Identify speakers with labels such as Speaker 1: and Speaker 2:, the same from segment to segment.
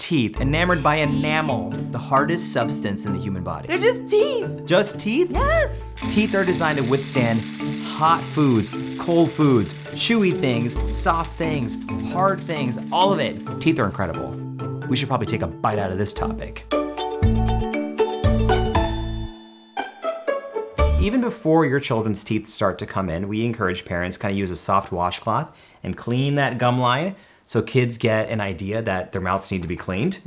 Speaker 1: teeth, enamored by enamel, the hardest substance in the human body.
Speaker 2: They're just teeth.
Speaker 1: Just teeth?
Speaker 2: Yes.
Speaker 1: Teeth are designed to withstand hot foods, cold foods, chewy things, soft things, hard things, all of it. Teeth are incredible. We should probably take a bite out of this topic. Even before your children's teeth start to come in, we encourage parents kind of use a soft washcloth and clean that gum line so kids get an idea that their mouths need to be cleaned.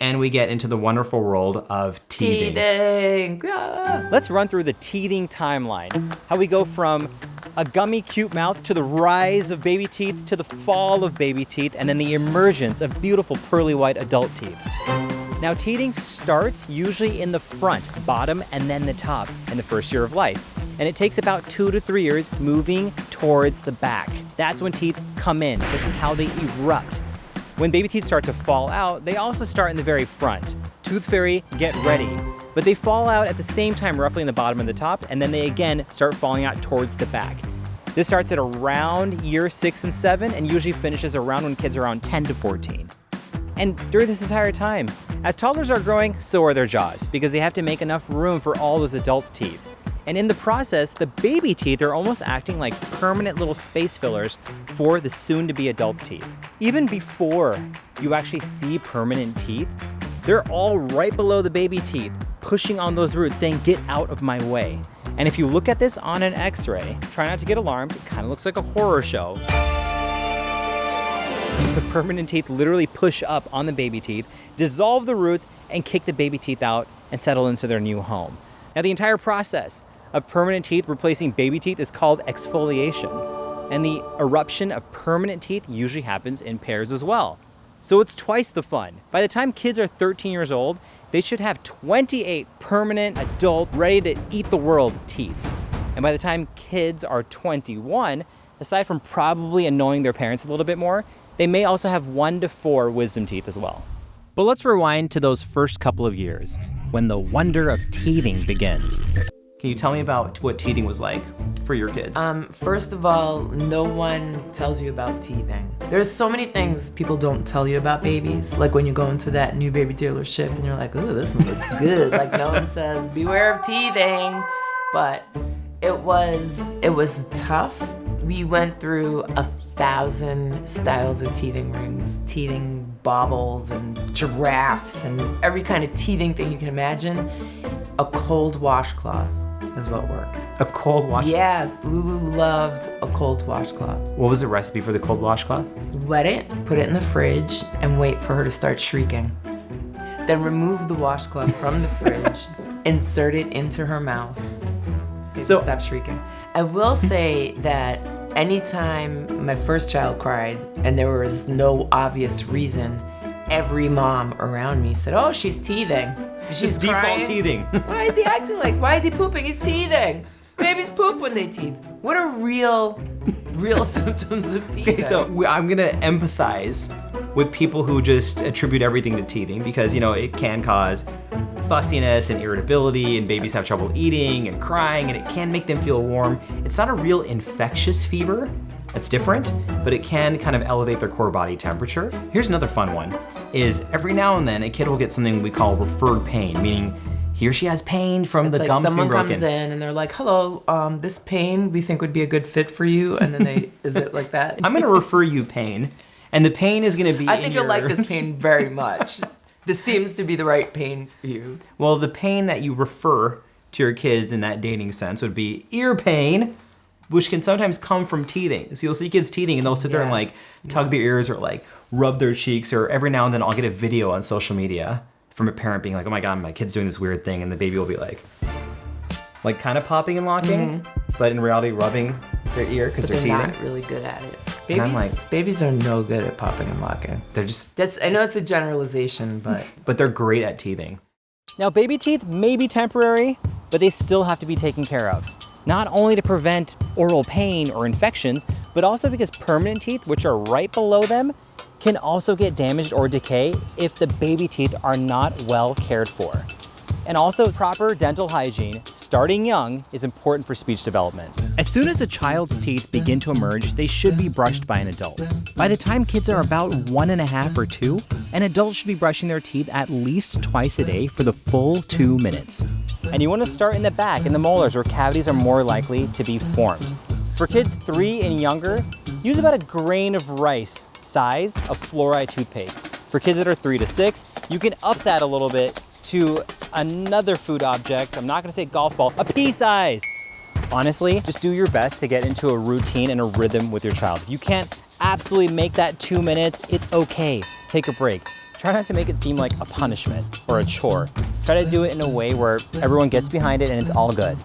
Speaker 1: And we get into the wonderful world of teething.
Speaker 2: Teething. Yeah.
Speaker 3: Let's run through the teething timeline. How we go from a gummy, cute mouth to the rise of baby teeth to the fall of baby teeth and then the emergence of beautiful pearly white adult teeth. Now, teething starts usually in the front, bottom, and then the top in the first year of life. And it takes about 2 to 3 years moving towards the back. That's when teeth come in. This is how they erupt. When baby teeth start to fall out, they also start in the very front. Tooth fairy, get ready. But they fall out at the same time, roughly in the bottom and the top, and then they again start falling out towards the back. This starts at around year 6 and 7 and usually finishes around when kids are around 10 to 14. And during this entire time, as toddlers are growing, so are their jaws, because they have to make enough room for all those adult teeth. And in the process, the baby teeth are almost acting like permanent little space fillers for the soon-to-be adult teeth. Even before you actually see permanent teeth, they're all right below the baby teeth, pushing on those roots, saying, get out of my way. And if you look at this on an x-ray, try not to get alarmed, it kind of looks like a horror show. The permanent teeth literally push up on the baby teeth, dissolve the roots, and kick the baby teeth out and settle into their new home. Now, the entire process of permanent teeth replacing baby teeth is called exfoliation. And the eruption of permanent teeth usually happens in pairs as well. So it's twice the fun. By the time kids are 13 years old, they should have 28 permanent adult, ready to eat the world teeth. And by the time kids are 21, aside from probably annoying their parents a little bit more, they may also have 1 to 4 wisdom teeth as well. But let's rewind to those first couple of years, when the wonder of teething begins.
Speaker 1: Can you tell me about what teething was like for your kids?
Speaker 2: First of all, no one tells you about teething. There's so many things people don't tell you about babies. Like when you go into that new baby dealership and you're like, ooh, this one looks good. Like no one says, beware of teething. But it was tough. We went through 1,000 styles of teething rings, teething baubles and giraffes and every kind of teething thing you can imagine. A cold washcloth is what worked.
Speaker 1: A cold washcloth?
Speaker 2: Yes, Lulu loved a cold washcloth.
Speaker 1: What was the recipe for the cold washcloth?
Speaker 2: Wet it, put it in the fridge, and wait for her to start shrieking. Then remove the washcloth from the fridge, insert it into her mouth. Baby, stop shrieking. I will say that anytime my first child cried and there was no obvious reason, every mom around me said, oh, she's teething. She's
Speaker 1: default
Speaker 2: crying.
Speaker 1: teething.
Speaker 2: Why is he acting like? Why is he pooping? He's teething. Babies poop when they teeth. What are real symptoms of teething?
Speaker 1: Okay, so I'm gonna empathize with people who just attribute everything to teething because, you know, it can cause fussiness and irritability and babies have trouble eating and crying and it can make them feel warm. It's not a real infectious fever. That's different, but it can kind of elevate their core body temperature. Here's another fun one, is every now and then a kid will get something we call referred pain, meaning he or she has pain from the gums being broken.
Speaker 2: Someone comes in and they're like, hello, this pain we think would be a good fit for you, and then is it like that?
Speaker 1: I'm gonna refer you pain, and the pain is gonna be
Speaker 2: I think you'll like this pain very much. This seems to be the right pain for you.
Speaker 1: Well, the pain that you refer to your kids in that dating sense would be ear pain, which can sometimes come from teething. So you'll see kids teething and they'll sit there and like tug their ears or like rub their cheeks, or every now and then I'll get a video on social media from a parent being like, oh my God, my kid's doing this weird thing, and the baby will be like kind of popping and locking, but in reality rubbing their ear because they're teething.
Speaker 2: They're not really good at it. Babies are no good at popping and locking.
Speaker 1: They're just...
Speaker 2: I know it's a generalization, but...
Speaker 1: But they're great at teething.
Speaker 3: Now, baby teeth may be temporary, but they still have to be taken care of. Not only to prevent oral pain or infections, but also because permanent teeth, which are right below them, can also get damaged or decay if the baby teeth are not well cared for. And also, proper dental hygiene, starting young, is important for speech development. As soon as a child's teeth begin to emerge, they should be brushed by an adult. By the time kids are about 1.5 or 2, an adult should be brushing their teeth at least twice a day for the full 2 minutes. And you want to start in the back, in the molars, where cavities are more likely to be formed. For kids 3 and younger, use about a grain of rice size of fluoride toothpaste. For kids that are 3 to 6, you can up that a little bit to another food object. I'm not gonna say golf ball, a pea size. Honestly, just do your best to get into a routine and a rhythm with your child. If you can't absolutely make that 2 minutes, it's okay. Take a break. Try not to make it seem like a punishment or a chore. Try to do it in a way where everyone gets behind it and it's all good.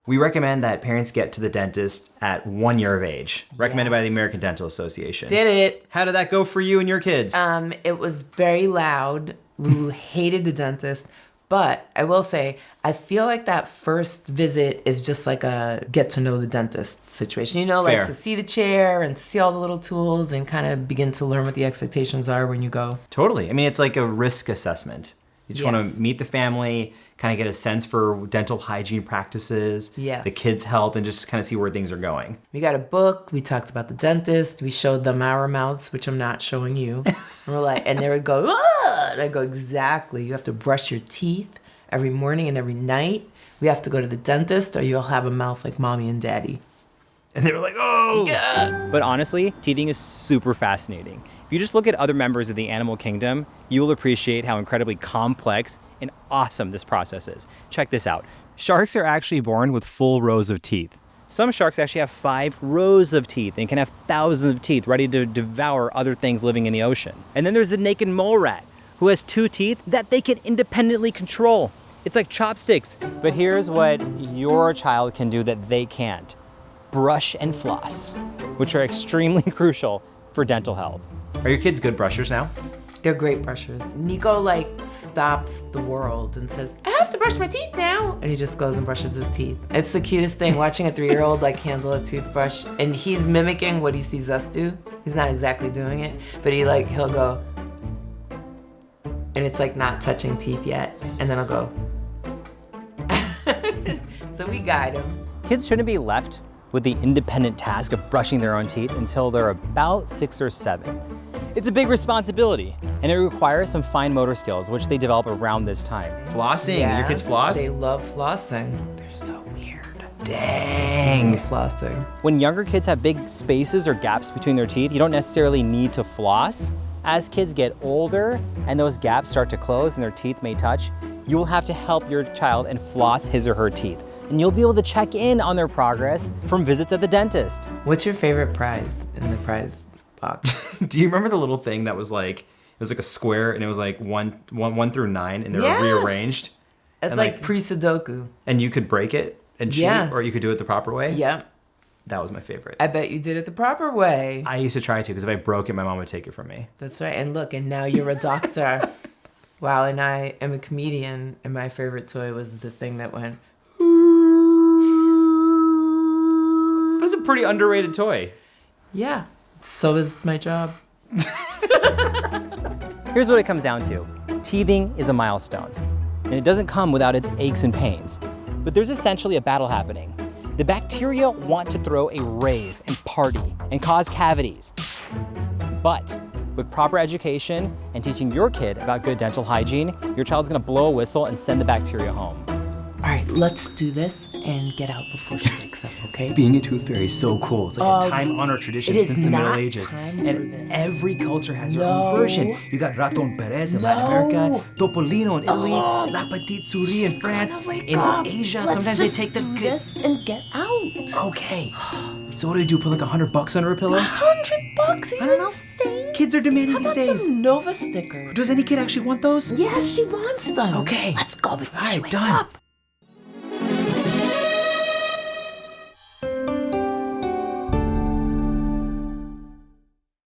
Speaker 1: We recommend that parents get to the dentist at 1 year of age, recommended by the American Dental Association.
Speaker 2: Did it.
Speaker 1: How did that go for you and your kids?
Speaker 2: It was very loud. Lulu hated the dentist. But I will say, I feel like that first visit is just like a get to know the dentist situation. You know,
Speaker 1: Fair.
Speaker 2: like to see the chair and to see all the little tools and kind of begin to learn what the expectations are when you go.
Speaker 1: Totally. I mean, it's like a risk assessment. You just want
Speaker 2: Yes.
Speaker 1: to meet the family, kind of get a sense for dental hygiene practices,
Speaker 2: Yes.
Speaker 1: the kids' health, and just kind of see where things are going.
Speaker 2: We got a book. We talked about the dentist. We showed them our mouths, which I'm not showing you. And we're like, and they would go, ah! And I go, exactly. You have to brush your teeth every morning and every night. We have to go to the dentist, or you'll have a mouth like mommy and daddy.
Speaker 1: And they were like, oh!
Speaker 3: But honestly, teething is super fascinating. If you just look at other members of the animal kingdom, you will appreciate how incredibly complex and awesome this process is. Check this out. Sharks are actually born with full rows of teeth. Some sharks actually have 5 rows of teeth and can have thousands of teeth ready to devour other things living in the ocean. And then there's the naked mole rat, who has 2 teeth that they can independently control. It's like chopsticks. But here's what your child can do that they can't. Brush and floss, which are extremely crucial for dental health.
Speaker 1: Are your kids good brushers now?
Speaker 2: They're great brushers. Nico like stops the world and says, I have to brush my teeth now. And he just goes and brushes his teeth. It's the cutest thing watching a 3-year-old like handle a toothbrush, and he's mimicking what he sees us do. He's not exactly doing it, but he'll go, and it's like not touching teeth yet. And then I'll go. So we guide him.
Speaker 3: Kids shouldn't be left with the independent task of brushing their own teeth until they're about 6 or 7. It's a big responsibility, and it requires some fine motor skills, which they develop around this time.
Speaker 1: Flossing. Your kids
Speaker 2: Yes,
Speaker 1: floss?
Speaker 2: They love flossing. They're so weird.
Speaker 1: Dang.
Speaker 2: Flossing.
Speaker 3: When younger kids have big spaces or gaps between their teeth, you don't necessarily need to floss. As kids get older and those gaps start to close and their teeth may touch, you will have to help your child and floss his or her teeth. And you'll be able to check in on their progress from visits at the dentist.
Speaker 2: What's your favorite prize in the prize box?
Speaker 1: Do you remember the little thing that was like, it was like a square and it was like 1 through 9 and they
Speaker 2: Yes.
Speaker 1: were rearranged?
Speaker 2: It's
Speaker 1: And
Speaker 2: like pre-Sudoku.
Speaker 1: And you could break it and cheat,
Speaker 2: Yes.
Speaker 1: or you could do it the proper way?
Speaker 2: Yeah.
Speaker 1: That was my favorite.
Speaker 2: I bet you did it the proper way.
Speaker 1: I used to try to, because if I broke it, my mom would take it from me.
Speaker 2: That's right. And look, and now you're a doctor. Wow, and I am a comedian, and my favorite toy was the thing that went.
Speaker 1: That's a pretty underrated toy.
Speaker 2: Yeah. So is my job.
Speaker 3: Here's what it comes down to. Teething is a milestone, and it doesn't come without its aches and pains. But there's essentially a battle happening. The bacteria want to throw a rave and party and cause cavities. But with proper education and teaching your kid about good dental hygiene, your child's gonna blow a whistle and send the bacteria home.
Speaker 2: All right, let's do this and get out before she wakes up, okay?
Speaker 1: Being a tooth fairy is so cool. It's like a time-honored tradition
Speaker 2: it is
Speaker 1: since the Middle
Speaker 2: not
Speaker 1: Ages.
Speaker 2: time for
Speaker 1: And
Speaker 2: this.
Speaker 1: every culture has their
Speaker 2: No.
Speaker 1: own version. You got Raton Perez in Latin America, Topolino in Italy, La Petite Souris in France, in Asia. Sometimes they take the good.
Speaker 2: this and get out.
Speaker 1: Okay. So what do? Put like $100 under a pillow?
Speaker 2: $100? Are you
Speaker 1: I don't know.
Speaker 2: insane?
Speaker 1: Kids are demanding
Speaker 2: How
Speaker 1: these
Speaker 2: about
Speaker 1: days.
Speaker 2: some Nova stickers?
Speaker 1: Does any kid actually want those?
Speaker 2: Yes, she wants them.
Speaker 1: Okay.
Speaker 2: Let's go before
Speaker 1: All
Speaker 2: she
Speaker 1: right,
Speaker 2: wakes
Speaker 1: done.
Speaker 2: up.